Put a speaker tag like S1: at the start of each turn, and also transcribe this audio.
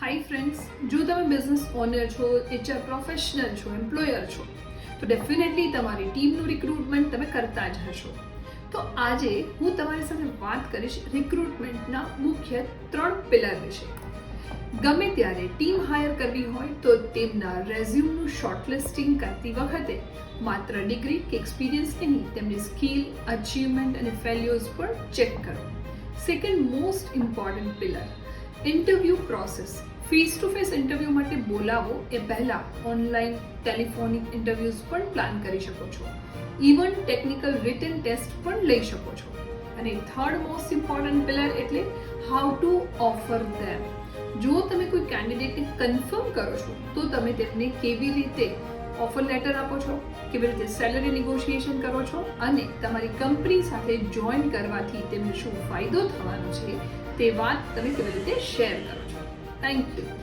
S1: Hi friends, જો તમે business owner છો, HR પ્રોફેશનલ છો, એમ્પ્લોયર છો, તો ડેફિનેટલી તમારી ટીમનું રિક્રુટમેન્ટ તમે કરતા જ હશો. તો આજે હું તમારી સાથે વાત કરીશ રિક્રુટમેન્ટના મુખ્ય 3 પિલર વિશે. ગમે ત્યારે ટીમ હાયર કરવી હોય તો તેમના રેઝ્યુમનું શોર્ટલિસ્ટિંગ કરતી વખતે માત્ર ડિગ્રી કે એક્સપિરિયન્સ નહીં, તેમની સ્કિલ, અચીવમેન્ટ અને ફેલ્યુર્સ પણ ચેક કરો. Second most important pillar, interview process. Face to face interview માટે બોલાવો એ પહેલાં ઓનલાઈન ટેલિફોનિક ઇન્ટરવ્યૂઝ પણ પ્લાન કરી શકો છો. ઇવન ટેકનિકલ રિટન ટેસ્ટ પણ લઈ શકો છો. અને થર્ડ મોસ્ટ ઇમ્પોર્ટન્ટ પિલર એટલે હાઉ ટુ ઓફર ધેમ. જો તમે કોઈ કેન્ડિડેટને કન્ફર્મ કરો છો તો તમે તેમને કેવી રીતે ઓફર લેટર આપો છો, કેવી રીતે સેલરી નેગોશિએશન કરો છો અને તમારી કંપની સાથે જોઈન કરવાથી તેમને શું ફાયદો થવાનો છે તે વાત તમે કેવી રીતે શેર કરો છો. Thank you.